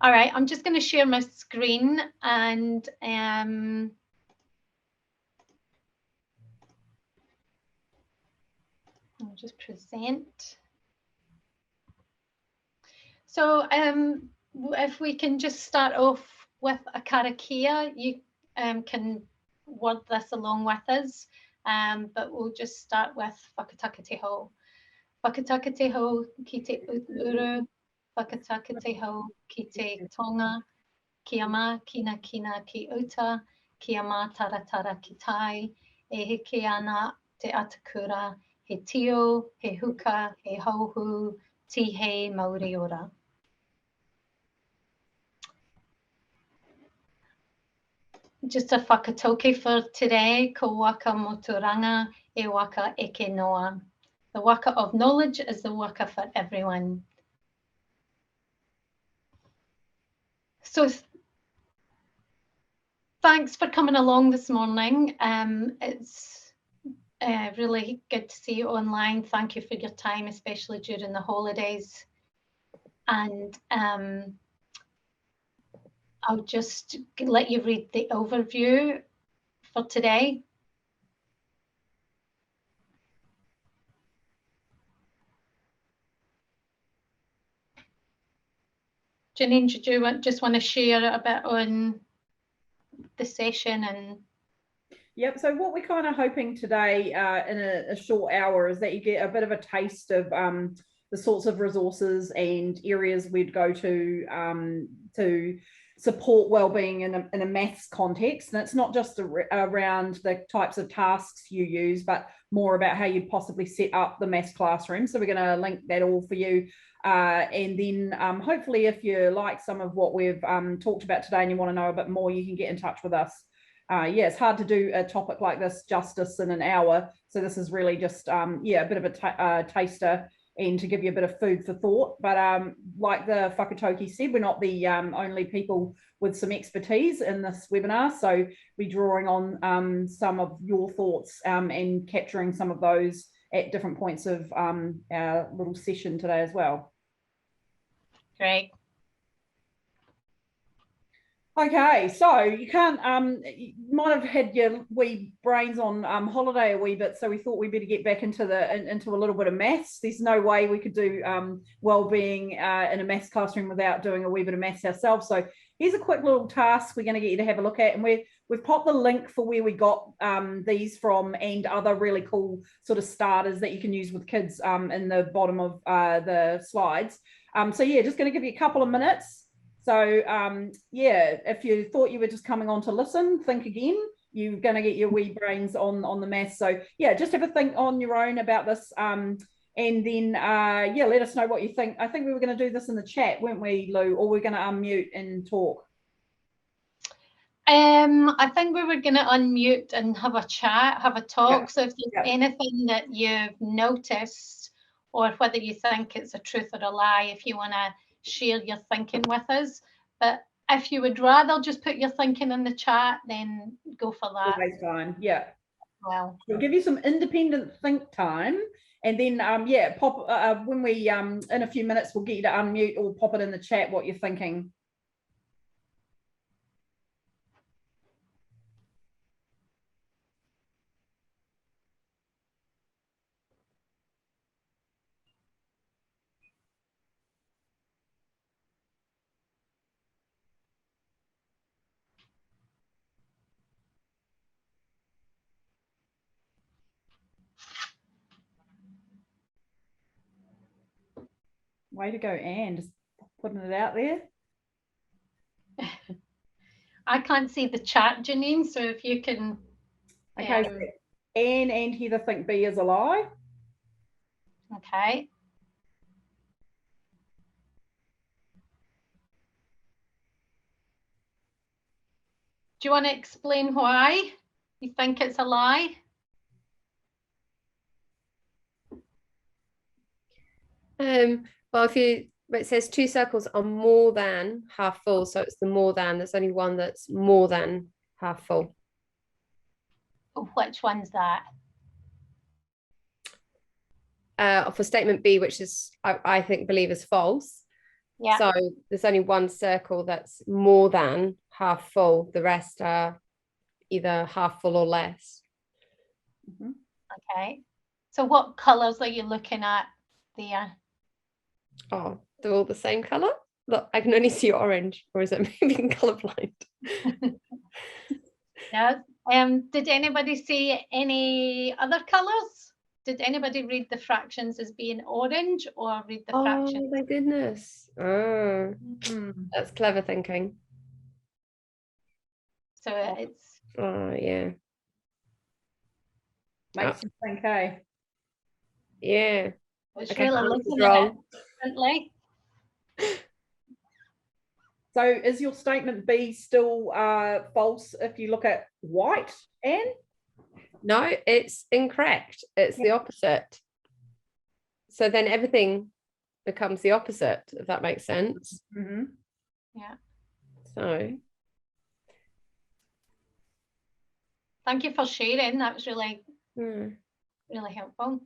All right, I'm just going to share my screen and I'll just present. So if we can just start off with a karakia, you can word this along with us, but we'll just start with whakataka te ho. Whakataka te ho ki te uru, whakataka te ho ki te tonga, kia mā kina kina ki uta, kia mā taratara ki tai, e heke ana te atakura, he tio, he huka, he hauhu, tihe mauri ora. Just a whakatoke for today, ko waka moturanga e waka eke noa. The waka of knowledge is the waka for everyone. So thanks for coming along this morning. It's really good to see you online. Thank you for your time, especially during the holidays. And I'll just let you read the overview for today. Janine, did you just want to share a bit on the session? And yep, so what we're kind of hoping today in a short hour is that you get a bit of a taste of the sorts of resources and areas we'd go to support wellbeing in a maths context. And it's not just around the types of tasks you use, but more about how you'd possibly set up the maths classroom. So we're going to link that all for you. And then hopefully if you like some of what we've talked about today and you want to know a bit more, you can get in touch with us. Yeah, it's hard to do a topic like this justice in an hour. So this is really just, yeah, a bit of a taster and to give you a bit of food for thought. But like the whakatoki said, we're not the only people with some expertise in this webinar. So we're drawing on some of your thoughts and capturing some of those at different points of our little session today as well. great. Okay, so you can't, you might have had your wee brains on holiday a wee bit, so we thought we'd better get back into a little bit of maths. There's no way we could do wellbeing in a maths classroom without doing a wee bit of maths ourselves. So here's a quick little task we're going to get you to have a look at, and we've popped the link for where we got these from and other really cool sort of starters that you can use with kids in the bottom of the slides. So yeah, just going to give you a couple of minutes. So yeah, if you thought you were just coming on to listen, think again. You're going to get your wee brains on the maths. So yeah, just have a think on your own about this, and then yeah, let us know what you think. I think we were going to do this in the chat, weren't we, Lou? Or we're going to unmute and talk. I think we were going to unmute and have a chat, have a talk. Yeah. So if there's anything that you've noticed, or whether you think it's a truth or a lie, if you want to share your thinking with us. But if you would rather just put your thinking in the chat, then go for that. Always fine. Yeah. Well, we'll give you some independent think time, and then yeah, pop when we in a few minutes we'll get you to unmute or pop it in the chat what you're thinking. Way to go, Anne, just putting it out there. I can't see the chat, Janine, so if you can. Okay, so Anne and Heather think B is a lie. Okay. Do you want to explain why you think it's a lie? Well, it says two circles are more than half full, so it's the more than. There's only one that's more than half full. Which one's that? For statement B, which is I believe is false. Yeah. So there's only one circle that's more than half full. The rest are either half full or less. Mhm. Okay. So what colours are you looking at there? Oh, they're all the same color? Look, I can only see orange, or is it maybe colorblind? Yeah. Did anybody see any other colours? Did anybody read the fractions as being orange or read the Oh fractions? my goodness. Oh, that's clever thinking. So it's Oh yeah. Makes you think, hey. Yeah. it's Okay, really this is looking at it wrong. differently. So is your statement B still false if you look at white, Anne? No, it's incorrect. It's the opposite. So then everything becomes the opposite, if that makes sense. Mm-hmm. Yeah. So Thank you for sharing. That was really, hmm. really helpful.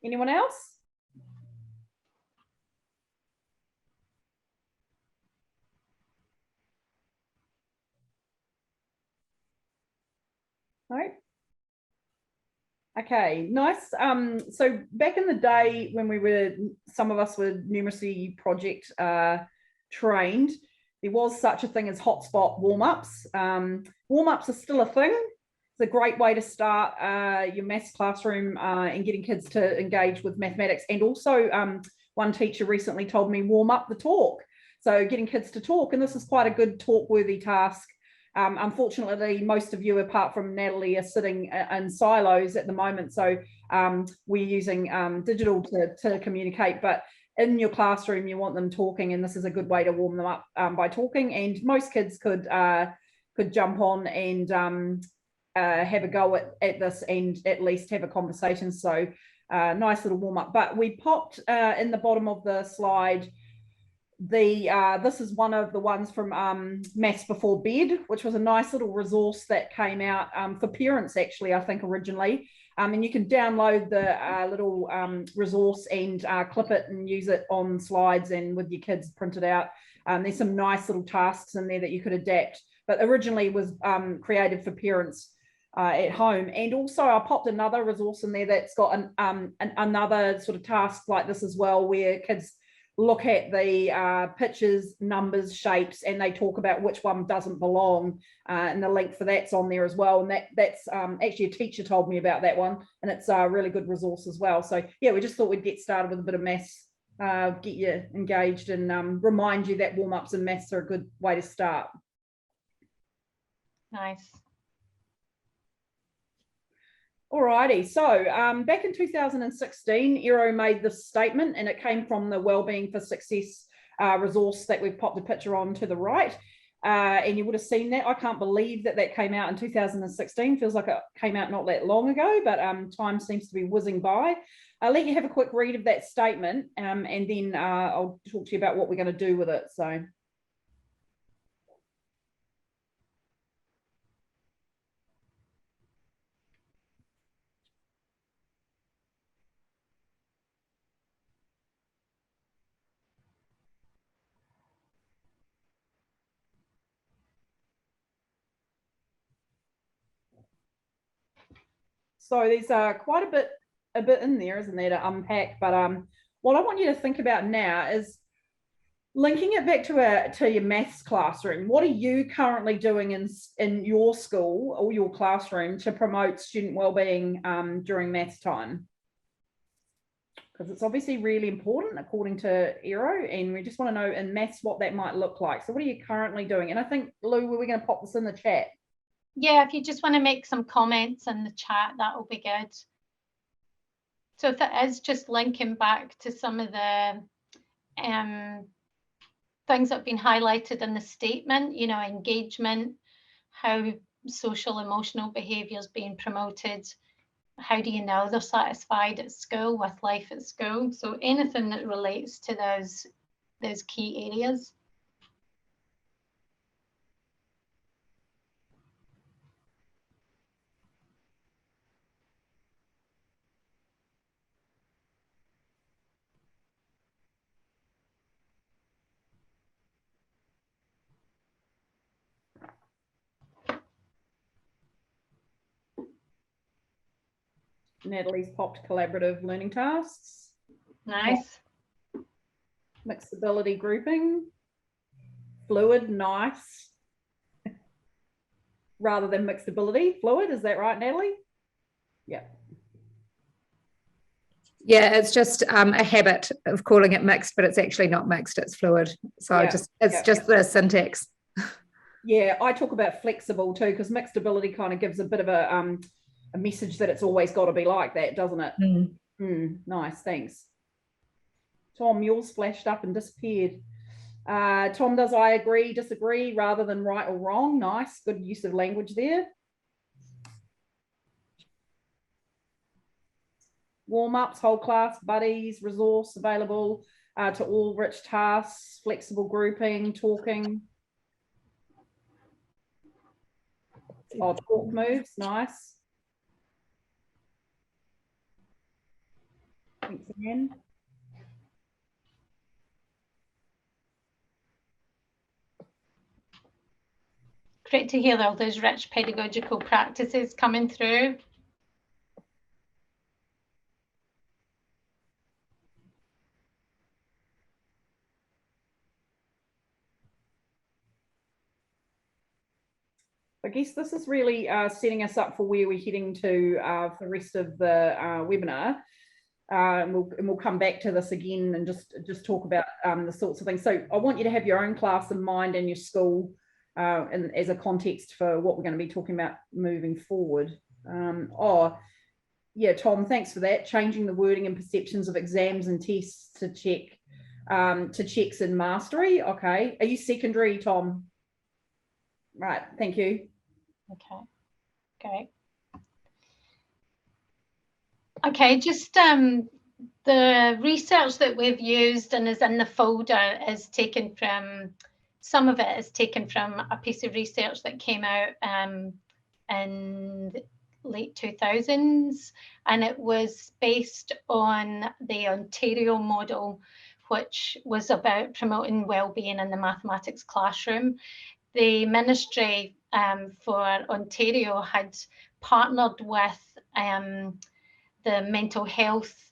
Anyone else? No. Okay, nice. So back in the day when some of us were numeracy project trained, there was such a thing as hotspot warm-ups. Warm-ups are still a thing. It's a great way to start your maths classroom and getting kids to engage with mathematics. And also, one teacher recently told me warm up the talk. So getting kids to talk, and this is quite a good talk-worthy task. Unfortunately, most of you, apart from Natalie, are sitting in silos at the moment. So we're using digital to communicate, but in your classroom, you want them talking, and this is a good way to warm them up by talking. And most kids could jump on and have a go at this and at least have a conversation. So nice little warm up. But we popped in the bottom of the slide this is one of the ones from Maths Before Bed, which was a nice little resource that came out for parents, actually, I think originally. And you can download the little resource and clip it and use it on slides and with your kids printed out. There's some nice little tasks in there that you could adapt, but originally was created for parents at home. And also I popped another resource in there that's got another sort of task like this as well, where kids look at the pictures, numbers, shapes, and they talk about which one doesn't belong. And the link for that's on there as well. And that's actually a teacher told me about that one, and it's a really good resource as well. So yeah, we just thought we'd get started with a bit of maths, get you engaged, and remind you that warm-ups in maths are a good way to start. Nice. Alrighty, so back in 2016, Eero made this statement, and it came from the Wellbeing for Success resource that we've popped a picture on to the right. And you would have seen that. I can't believe that came out in 2016. Feels like it came out not that long ago, but time seems to be whizzing by. I'll let you have a quick read of that statement, and then I'll talk to you about what we're going to do with it. So there's quite a bit in there, isn't there, to unpack? But what I want you to think about now is linking it back to your maths classroom. What are you currently doing in your school or your classroom to promote student wellbeing during maths time? Because it's obviously really important according to Eero, and we just want to know in maths what that might look like. So what are you currently doing? And I think, Lou, we're going to pop this in the chat. Yeah, if you just want to make some comments in the chat, that will be good. So if it is just linking back to some of the things that have been highlighted in the statement, you know, engagement, how social emotional behaviour is being promoted, how do you know they're satisfied at school with life at school? So anything that relates to those key areas. Natalie's popped collaborative learning tasks. Nice. Mixed ability grouping. Fluid, nice. Rather than mixed ability, fluid, is that right, Natalie? Yeah. Yeah, it's just a habit of calling it mixed, but it's actually not mixed, it's fluid. So Yeah, it's just the syntax. Yeah, I talk about flexible too, because mixed ability kind of gives a bit of a message that it's always got to be like that, doesn't it? Nice, thanks. Tom, yours flashed up and disappeared. Tom does I agree, disagree rather than right or wrong. Nice, good use of language there. Warm-ups, whole class, buddies, resource available to all, rich tasks, flexible grouping, talking. Oh, talk moves, nice. Thanks again. Great to hear all those rich pedagogical practices coming through. I guess this is really setting us up for where we're heading to for the rest of the webinar. And we'll come back to this again and just talk about the sorts of things. So I want you to have your own class in mind and your school and as a context for what we're going to be talking about moving forward. Oh, yeah, Tom, thanks for that. Changing the wording and perceptions of exams and tests to checks in mastery. Okay. Are you secondary, Tom? Right. Thank you. Okay, great. Okay, just the research that we've used and is in the folder is taken from, some of it is taken from a piece of research that came out in the late 2000s, and it was based on the Ontario model, which was about promoting wellbeing in the mathematics classroom. The Ministry for Ontario had partnered with the mental health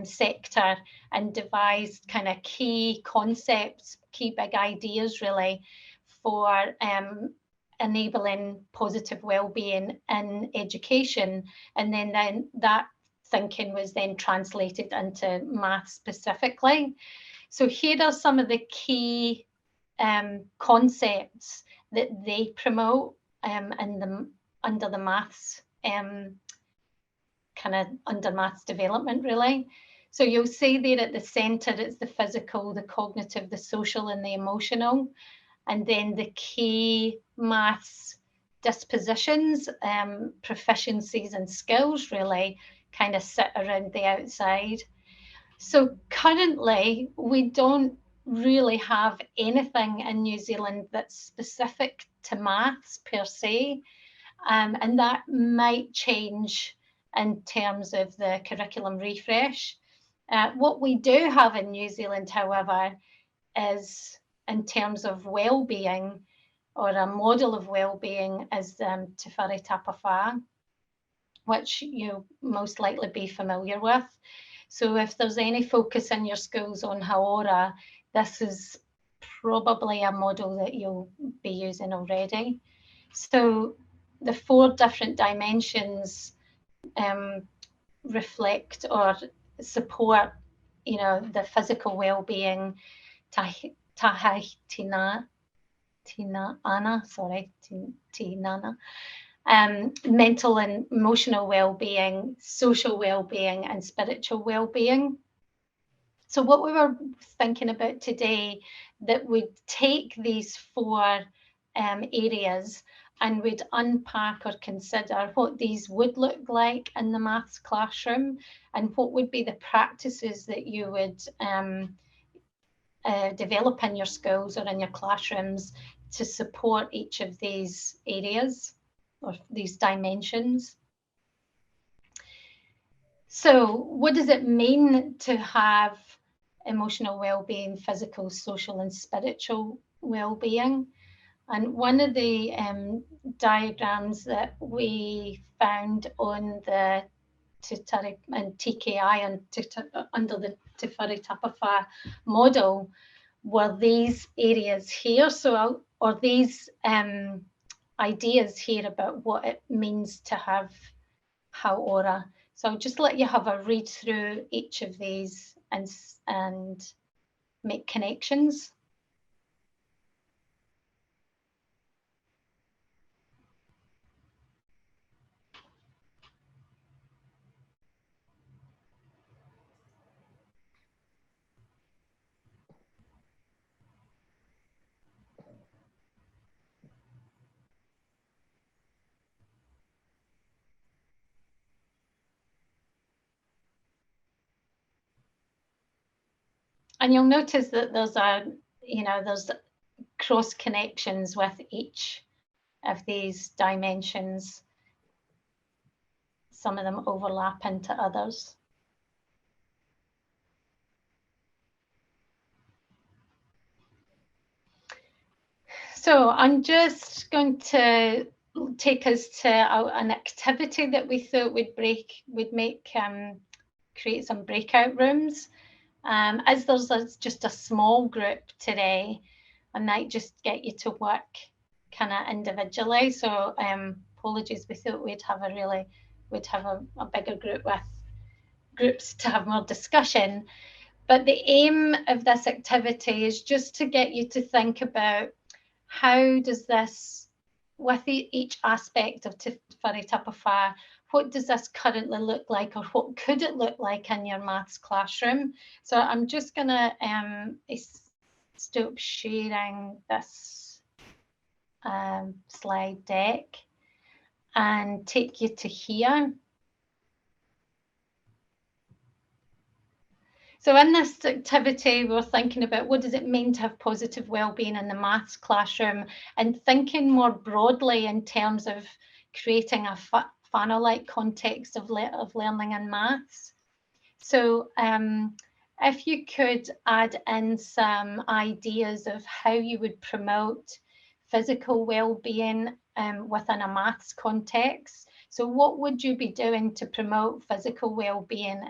sector and devised kind of key concepts, key big ideas really for enabling positive well-being in education. And then that thinking was then translated into math specifically. So here are some of the key concepts that they promote under the maths kind of under maths development really. So you'll see there at the centre it's the physical, the cognitive, the social and the emotional, and then the key maths dispositions, proficiencies and skills really kind of sit around the outside. So currently we don't really have anything in New Zealand that's specific to maths per se, and that might change in terms of the curriculum refresh. What we do have in New Zealand, however, is in terms of well-being, or a model of well-being, is Te Whare Tapawha, which you'll most likely be familiar with. So if there's any focus in your schools on Haora, this is probably a model that you'll be using already. So the 4 different dimensions reflect or support, you know, the physical well-being, mental and emotional well-being, social well-being and spiritual well-being. So what we were thinking about today, that would take these 4 areas and would unpack or consider what these would look like in the maths classroom, and what would be the practices that you would develop in your schools or in your classrooms to support each of these areas or these dimensions. So what does it mean to have emotional well-being, physical, social and spiritual well-being? And one of the diagrams that we found on the and TKI and under the Te Whare Tapawha model were these areas here. So, or these ideas here about what it means to have hauora. So I'll just let you have a read through each of these and make connections. And you'll notice that there's cross connections with each of these dimensions. Some of them overlap into others. So I'm just going to take us to an activity that we thought would create some breakout rooms. As there's just a small group today, I might just get you to work kind of individually. So apologies, we thought we'd have a bigger group with groups to have more discussion. But the aim of this activity is just to get you to think about how does this, with each aspect of Te Whare Tapawha, what does this currently look like, or what could it look like in your maths classroom? So I'm just going to stop sharing this slide deck and take you to here. So in this activity, we're thinking about what does it mean to have positive wellbeing in the maths classroom, and thinking more broadly in terms of creating a funnel-like context of learning in maths. So if you could add in some ideas of how you would promote physical well-being within a maths context. So what would you be doing to promote physical well-being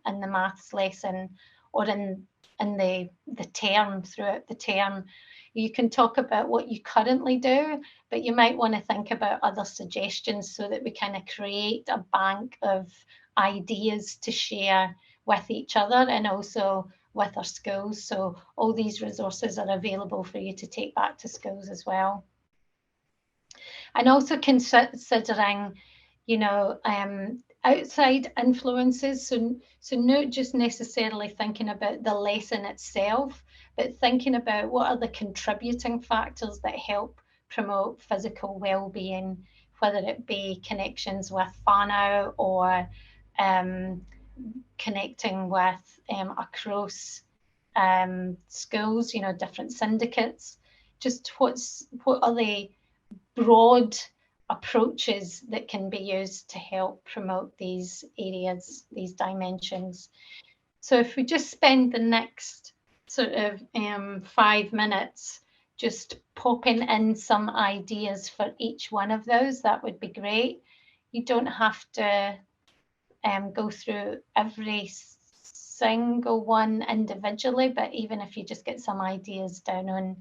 in the maths lesson, or in the term, throughout the term? You can talk about what you currently do, but you might want to think about other suggestions so that we kind of create a bank of ideas to share with each other and also with our schools. So all these resources are available for you to take back to schools as well. And also considering, outside influences. So not just necessarily thinking about the lesson itself, but thinking about what are the contributing factors that help promote physical well-being, whether it be connections with whānau or connecting with across schools, different syndicates. Just what are the broad approaches that can be used to help promote these areas, these dimensions. So if we just spend the next sort of 5 minutes just popping in some ideas for each one of those, that would be great. You don't have to go through every single one individually, but even if you just get some ideas down on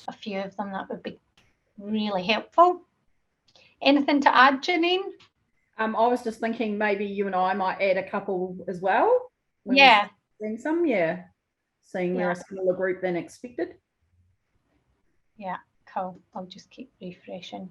a few of them, that would be really helpful. Anything to add, Janine? I was just thinking maybe you and I might add a couple as well. Yeah. Seeing we're a smaller group than expected. Yeah, cool. I'll just keep refreshing.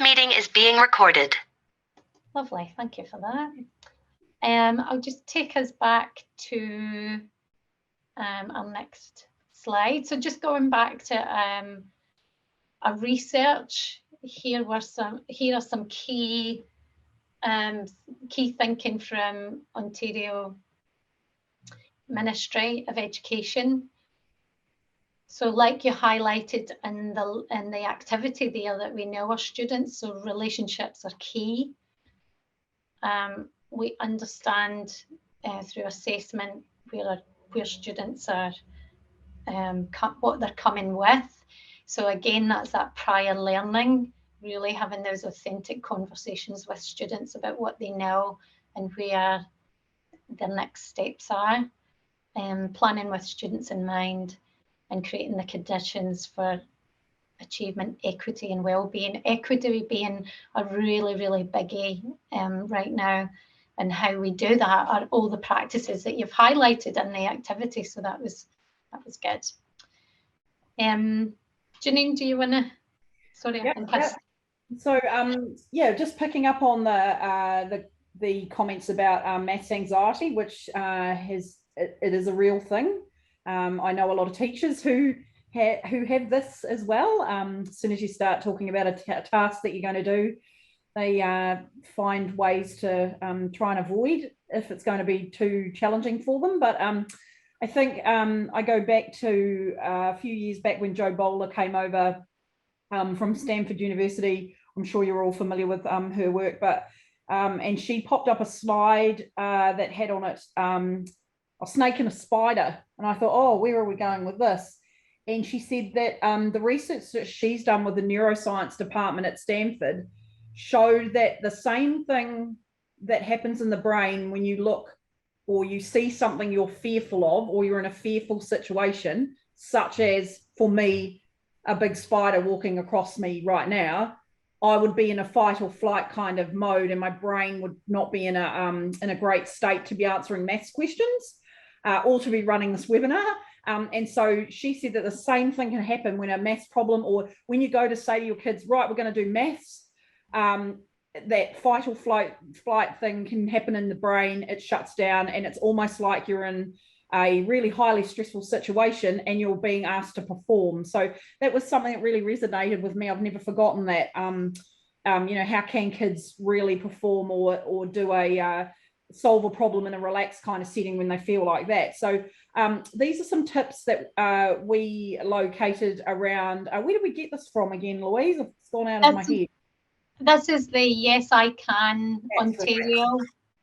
meeting is being recorded. Lovely, thank you for that. I'll just take us back to our next slide. So just going back to our research, here are some key thinking from Ontario Ministry of Education. So like you highlighted in the activity there, that we know our students, so relationships are key. We understand through assessment where students are, what they're coming with. So again, that's that prior learning, really having those authentic conversations with students about what they know and where their next steps are, planning with students in mind and creating the conditions for achievement, equity and well-being. Equity being a really, really biggie right now, and how we do that are all the practices that you've highlighted in the activity. So that was good. Janine, do you want to? Sorry, Yep, yep. So yeah, just picking up on the comments about maths anxiety, which it is a real thing. I know a lot of teachers who have this as well. As soon as you start talking about a task that you're going to do, they find ways to try and avoid if it's going to be too challenging for them. But I think I go back to a few years back when Jo Bowler came over from Stanford University. I'm sure you're all familiar with her work, but and she popped up a slide that had on it a snake and a spider. And I thought, oh, where are we going with this? And she said that the research that she's done with the neuroscience department at Stanford showed that the same thing that happens in the brain when you look or you see something you're fearful of, or you're in a fearful situation, such as, for me, a big spider walking across me right now, I would be in a fight or flight kind of mode, and my brain would not be in a great state to be answering maths questions or to be running this webinar. And so she said that the same thing can happen when a maths problem, or when you go to say to your kids, right, we're going to do maths, that fight or flight thing can happen in the brain. It shuts down, and it's almost like you're in a really highly stressful situation and you're being asked to perform. So that was something that really resonated with me. I've never forgotten that. You know, how can kids really perform or do solve a problem in a relaxed kind of setting when they feel like that? So these are some tips that we located around. Where did we get this from again, Louise? It's gone out of my head. This is the Yes I Can Ontario.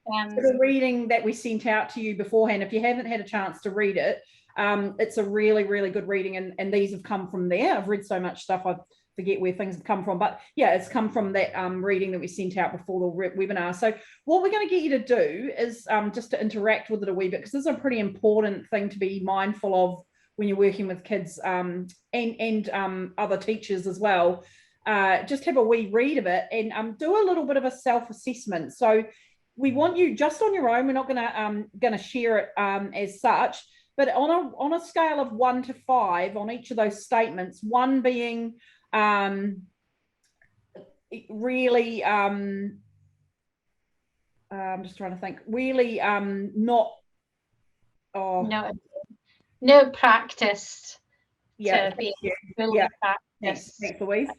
The reading that we sent out to you beforehand, if you haven't had a chance to read it, it's a really, really good reading, and these have come from there. I've read so much stuff, I forget where things have come from, but yeah, it's come from that reading that we sent out before the webinar. So what we're going to get you to do is just to interact with it a wee bit, because this is a pretty important thing to be mindful of when you're working with kids and other teachers as well. Just have a wee read of it and do a little bit of a self-assessment. So we want you just on your own. We're not going to share it as such, but on a scale of 1 to 5 on each of those statements, 1 being really I'm just trying to think, really not no practice. Yeah, to be really practice. Thanks, Louise.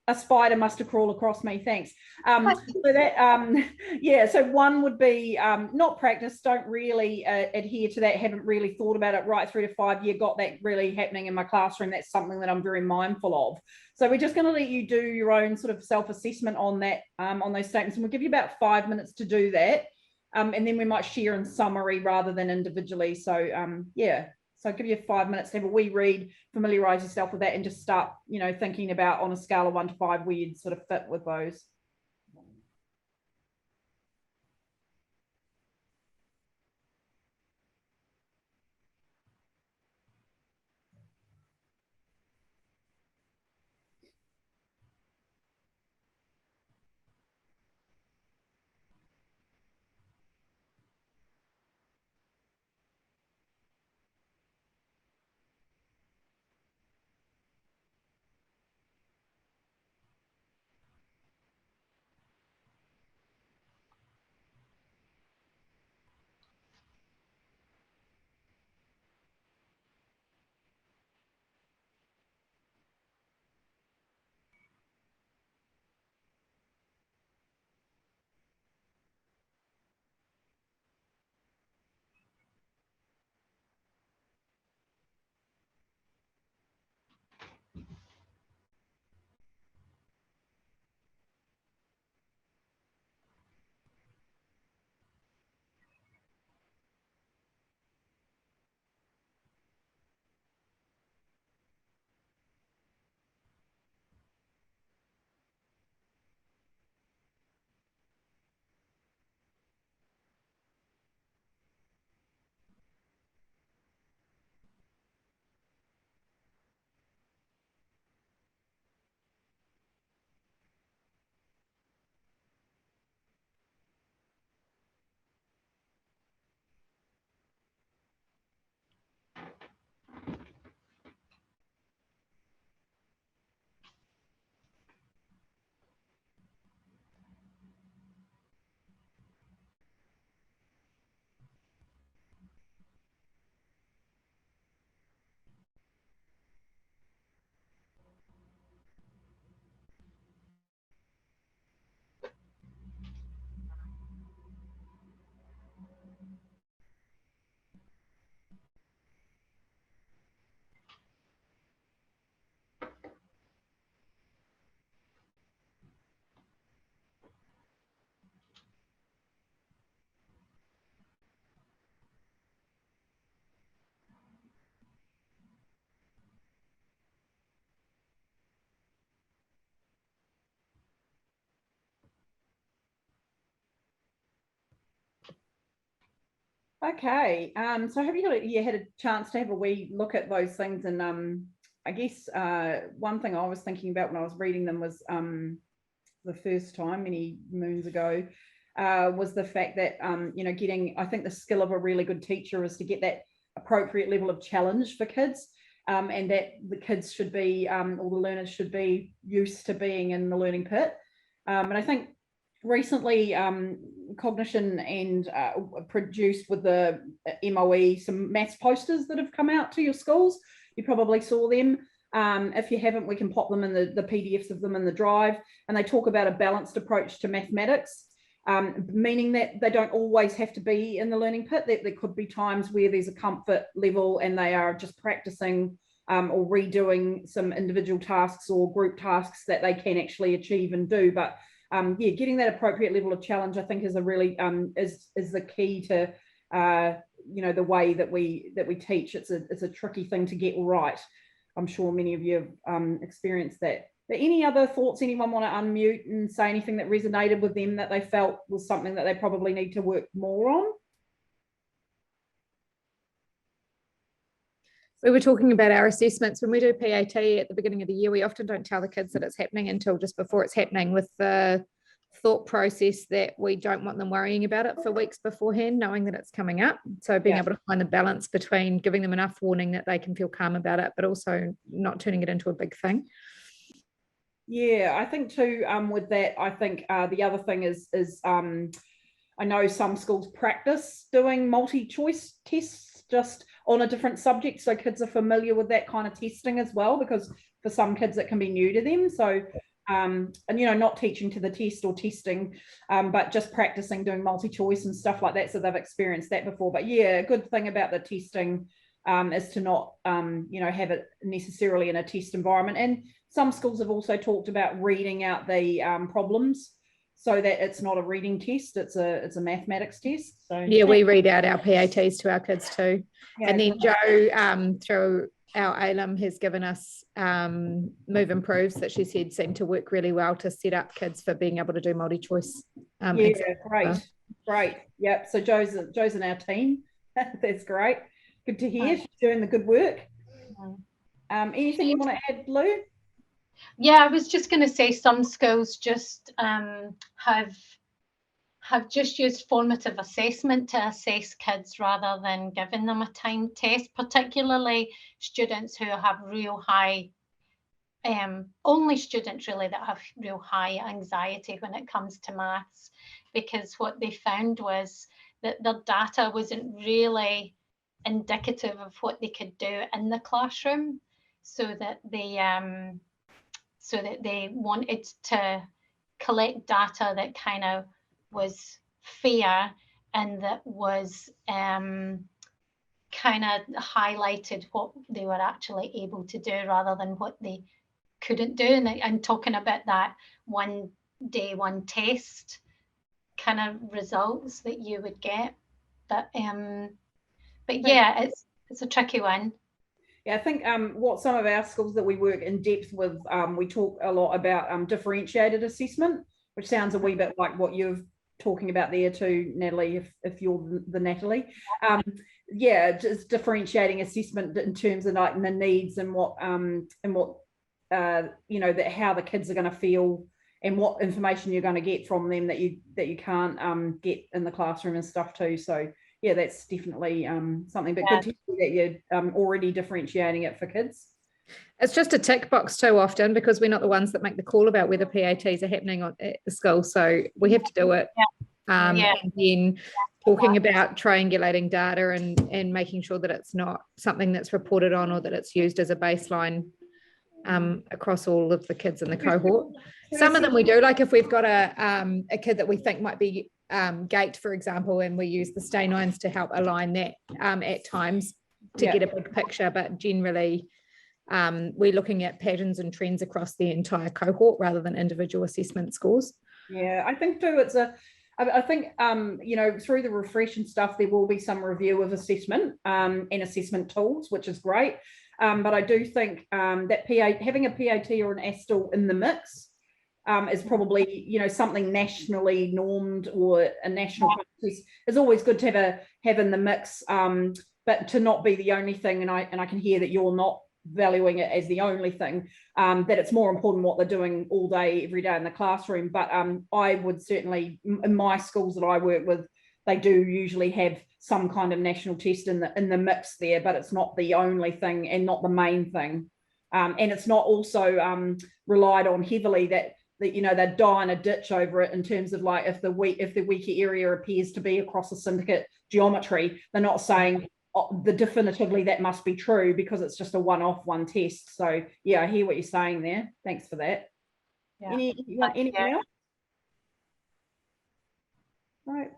A spider must have crawled across me. Thanks. So that yeah, so 1 would be not practice, don't really adhere to that, haven't really thought about it, right through to 5, yeah, got that really happening in my classroom. That's something that I'm very mindful of. So we're just going to let you do your own sort of self-assessment on that, on those statements, and we'll give you about 5 minutes to do that, and then we might share in summary rather than individually. So yeah. So I'll give you 5 minutes to have a wee read, familiarise yourself with that, and just start, you know, thinking about on a scale of 1 to 5 where you'd sort of fit with those. Okay, so have you had a chance to have a wee look at those things? And I guess one thing I was thinking about when I was reading them was the first time many moons ago was the fact that getting, I think the skill of a really good teacher is to get that appropriate level of challenge for kids, and that the kids should be, or the learners should be used to being in the learning pit. And I think recently Cognition and produced with the MOE some maths posters that have come out to your schools. You probably saw them. If you haven't, we can pop them in the PDFs of them in the drive, and they talk about a balanced approach to mathematics, meaning that they don't always have to be in the learning pit. There could be times where there's a comfort level and they are just practicing or redoing some individual tasks or group tasks that they can actually achieve and do. But getting that appropriate level of challenge, I think, is a really is the key to the way that we teach. It's a tricky thing to get right. I'm sure many of you have experienced that. But any other thoughts? Anyone want to unmute and say anything that resonated with them that they felt was something that they probably need to work more on? We were talking about our assessments. When we do PAT at the beginning of the year, we often don't tell the kids that it's happening until just before it's happening, with the thought process that we don't want them worrying about it for weeks beforehand, knowing that it's coming up. So being able to find the balance between giving them enough warning that they can feel calm about it, but also not turning it into a big thing. Yeah, I think too, with that, I think the other thing is I know some schools practice doing multi-choice tests just on a different subject, so kids are familiar with that kind of testing as well, because for some kids it can be new to them. So and not teaching to the test or testing, but just practicing doing multi-choice and stuff like that, so they've experienced that before. But yeah, a good thing about the testing is to not have it necessarily in a test environment. And some schools have also talked about reading out the problems, so that it's not a reading test, it's a mathematics test. So yeah, we read out our PATs to our kids too. Yeah, and then Jo, through our ALM, has given us Move Improves that she said seemed to work really well to set up kids for being able to do multi-choice. Great. Yep. So Jo's in our team. That's great. Good to hear. She's doing the good work. Anything you want to add, Lou? Yeah, I was just going to say some schools just have just used formative assessment to assess kids rather than giving them a timed test, particularly students who have real high, only students really that have real high anxiety when it comes to maths, because what they found was that their data wasn't really indicative of what they could do in the classroom, so that they wanted to collect data that kind of was fair and that was kind of highlighted what they were actually able to do rather than what they couldn't do. And talking about that one day, one test kind of results that you would get. But yeah, it's a tricky one. Yeah, I think what some of our schools that we work in depth with, we talk a lot about differentiated assessment, which sounds a wee bit like what you're talking about there too, Natalie, if you're the Natalie. Just differentiating assessment in terms of like the needs and what that how the kids are going to feel and what information you're going to get from them that you can't get in the classroom and stuff too. So yeah, that's definitely something, but good to hear that you're already differentiating it for kids. It's just a tick box too often, because we're not the ones that make the call about whether PATs are happening at the school, so we have to do it. And then talking about triangulating data and making sure that it's not something that's reported on or that it's used as a baseline across all of the kids in the cohort. Some of them we do, like if we've got a kid that we think might be gait, for example, and we use the stay nines to help align that at times to get a big picture, but generally we're looking at patterns and trends across the entire cohort rather than individual assessment scores. Yeah, I think too I think through the refresh and stuff there will be some review of assessment and assessment tools, which is great, but I do think that having a PAT or an ASTL in the mix is probably, you know, something nationally normed or a national test is always good to have in the mix, but to not be the only thing. And I can hear that you're not valuing it as the only thing, that it's more important what they're doing all day, every day in the classroom. But I would certainly, in my schools that I work with, they do usually have some kind of national test in the mix there, but it's not the only thing and not the main thing. And it's not also relied on heavily that you know, they'd die in a ditch over it, in terms of like if the weaker area appears to be across a syndicate geometry, they're not saying definitively that must be true, because it's just a one test. So yeah, I hear what you're saying there. Thanks for that. Yeah. Anything else? Right.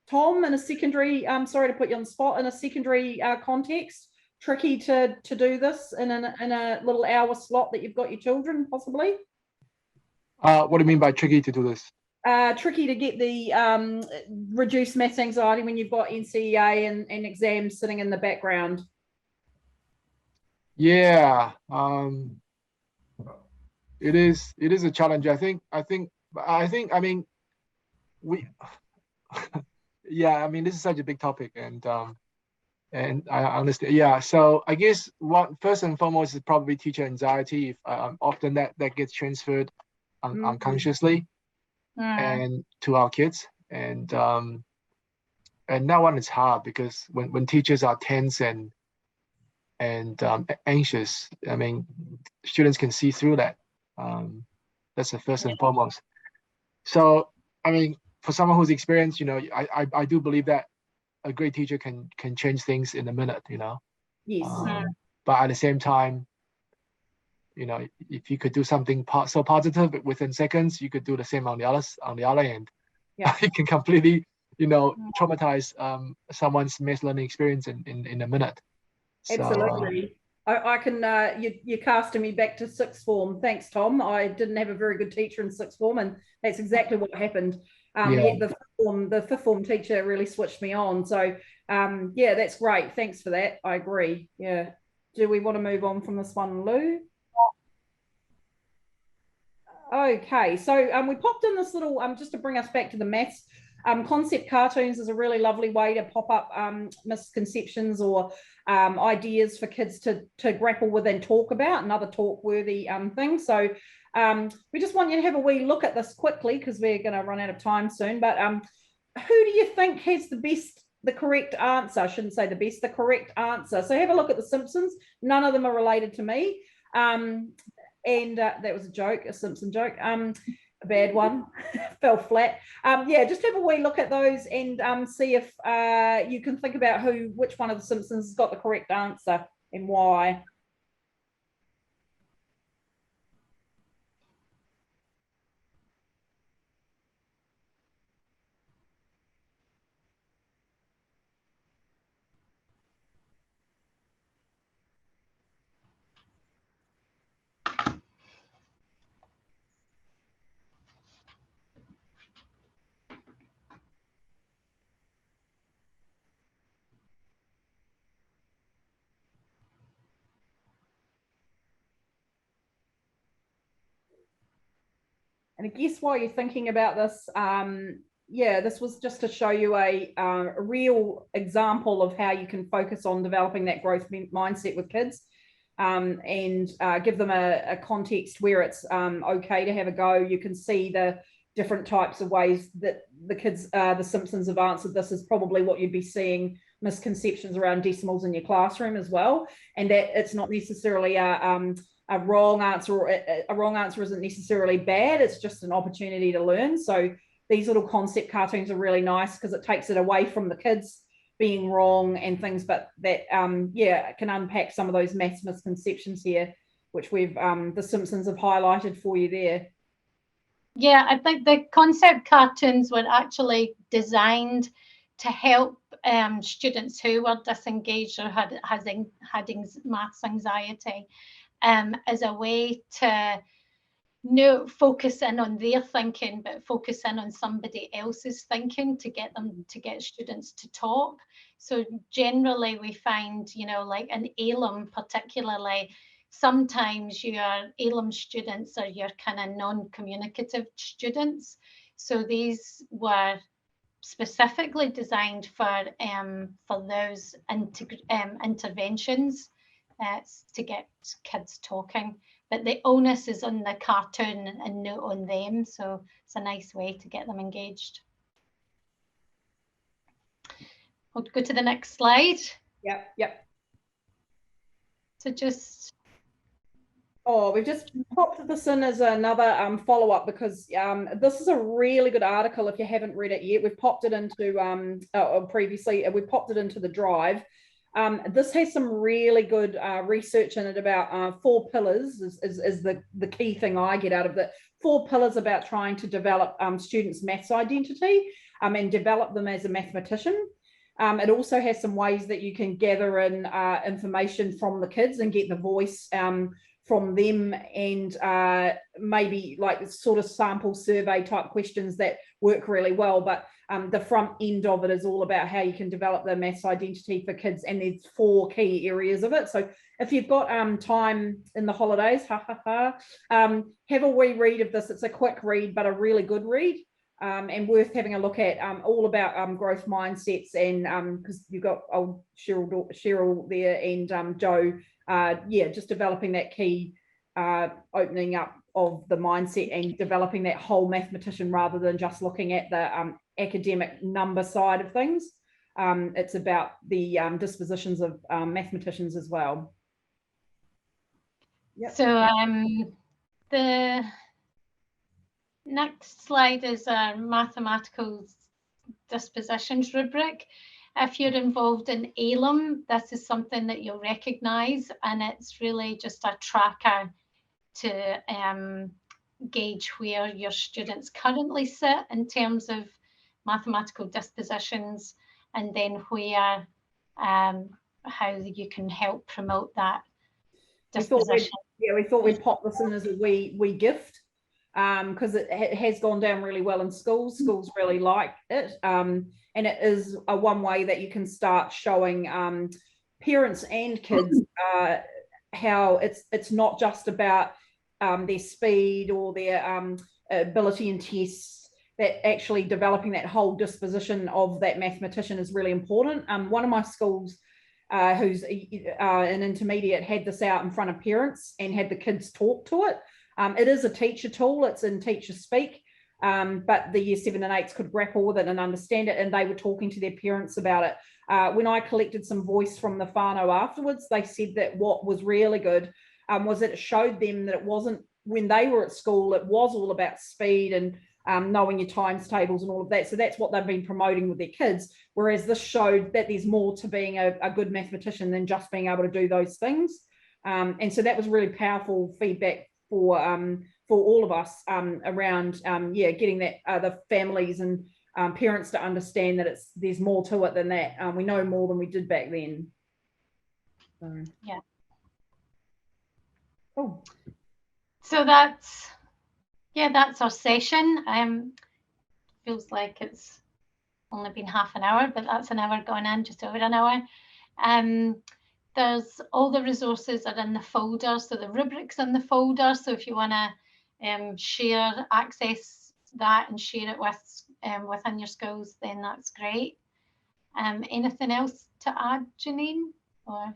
Tom, in a secondary, sorry to put you on the spot, in a secondary context, tricky to do this in a little hour slot that you've got your children, possibly? What do you mean by tricky to do this? Tricky to get the reduced maths anxiety when you've got NCEA and exams sitting in the background. Yeah, it is a challenge. I mean, yeah, I mean, this is such a big topic, and I understand. Yeah, so I guess first and foremost is probably teacher anxiety. If often that gets transferred unconsciously and to our kids, and that one is hard, because when teachers are tense and anxious, I mean, students can see through that. That's the first and foremost. So I mean, for someone who's experienced, you know, I do believe that a great teacher can change things in a minute, you know. Yes. But at the same time, you know, if you could do something so positive within seconds, you could do the same on the other end. Yeah. It can completely, you know, traumatize someone's math learning experience in a minute. Absolutely. So, I can, you're casting me back to sixth form. Thanks, Tom. I didn't have a very good teacher in sixth form, and that's exactly what happened. Yet the fifth form teacher really switched me on. So yeah, that's great. Thanks for that. I agree. Yeah. Do we want to move on from this one, Lou? Okay, so we popped in this little, just to bring us back to the maths, concept cartoons is a really lovely way to pop up misconceptions or ideas for kids to grapple with and talk about, and other talk-worthy things. So we just want you to have a wee look at this quickly, because we're going to run out of time soon. But who do you think has the correct answer? I shouldn't say the best, the correct answer. So have a look at The Simpsons. None of them are related to me. And that was a joke, a Simpson joke, a bad one, fell flat. Yeah, just have a wee look at those and see if you can think about which one of the Simpsons has got the correct answer and why. And I guess while you're thinking about this, yeah, this was just to show you a real example of how you can focus on developing that growth mindset with kids, and give them a context where it's okay to have a go. You can see the different types of ways that the kids, the Simpsons, have answered this is probably what you'd be seeing misconceptions around decimals in your classroom as well, and that it's not necessarily a wrong answer, or a wrong answer isn't necessarily bad. It's just an opportunity to learn. So these little concept cartoons are really nice, because it takes it away from the kids being wrong and things, but that yeah, can unpack some of those maths misconceptions here, which we've the Simpsons have highlighted for you there. Yeah, I think the concept cartoons were actually designed to help students who were disengaged or had maths anxiety, as a way to focus in on their thinking, but focus in on somebody else's thinking to get students to talk. So generally we find, you know, like in ALM particularly, sometimes your ALM students are your kind of non-communicative students. So these were specifically designed for those interventions to get kids talking. But the onus is on the cartoon and not on them. So it's a nice way to get them engaged. I'll go to the next slide. Yep. So just... Oh, we've just popped this in as another follow-up, because this is a really good article if you haven't read it yet. We've popped it into previously, we popped it into the drive. This has some really good research in it about 4 pillars is the key thing I get out of it. 4 pillars about trying to develop students' maths identity and develop them as a mathematician. It also has some ways that you can gather in information from the kids and get the voice from them, and maybe like sort of sample survey type questions that work really well. But the front end of it is all about how you can develop the maths identity for kids, and there's 4 key areas of it. So if you've got time in the holidays, have a wee read of this. It's a quick read, but a really good read. And worth having a look at, all about growth mindsets, and because you've got old Cheryl there and Joe, just developing that key opening up of the mindset and developing that whole mathematician rather than just looking at the academic number side of things. It's about the dispositions of mathematicians as well. Yep. So the next slide is a mathematical dispositions rubric. If you're involved in ALM, this is something that you'll recognise, and it's really just a tracker to gauge where your students currently sit in terms of mathematical dispositions, and then where how you can help promote that disposition. We thought we'd pop this in as a wee gift, because it has gone down really well in schools. Schools really like it, and it is one way that you can start showing parents and kids how it's not just about their speed or their ability in tests, that actually developing that whole disposition of that mathematician is really important. One of my schools, who's an intermediate, had this out in front of parents and had the kids talk to it. It is a teacher tool, it's in teacher speak, but the year 7 and 8s could grapple with it and understand it, and they were talking to their parents about it. When I collected some voice from the whānau afterwards, they said that what was really good was that it showed them that it wasn't, when they were at school, it was all about speed and knowing your times tables and all of that. So that's what they've been promoting with their kids, whereas this showed that there's more to being a good mathematician than just being able to do those things. And so that was really powerful feedback for all of us around getting that the families and parents to understand that there's more to it than that. We know more than we did back then. So. Yeah. Oh. So that's our session. Feels like it's only been half an hour, but that's an hour going in, just over an hour. There's all the resources are in the folder, so the rubrics in the folder. So if you want to access that and share it with within your schools, then that's great. Anything else to add, Janine? Or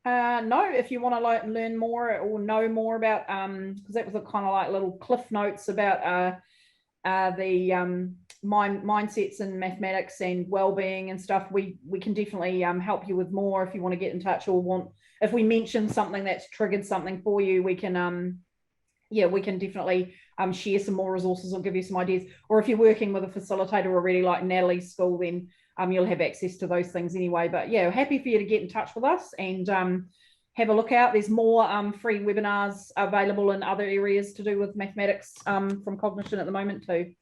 no, if you want to learn more or know more about, because that was a kind of like little cliff notes about the mindsets in mathematics and well-being and stuff, we can definitely help you with more. If you want to get in touch or if we mention something that's triggered something for you, we can definitely share some more resources or give you some ideas. Or if you're working with a facilitator already, like Natalie's school, then you'll have access to those things anyway. But yeah, happy for you to get in touch with us and have a look out. There's more free webinars available in other areas to do with mathematics from Cognition at the moment too.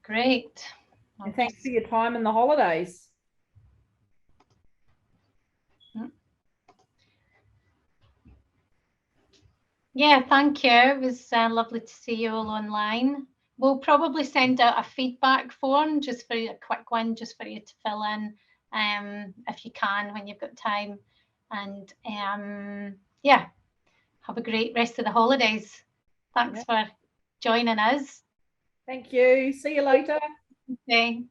great. And thanks for your time in the holidays. Yeah, thank you. It was lovely to see you all online. We'll probably send out a feedback form just for a quick one, just for you to fill in if you can, when you've got time. And yeah, have a great rest of the holidays. Thanks for joining us. Thank you. See you later. Okay.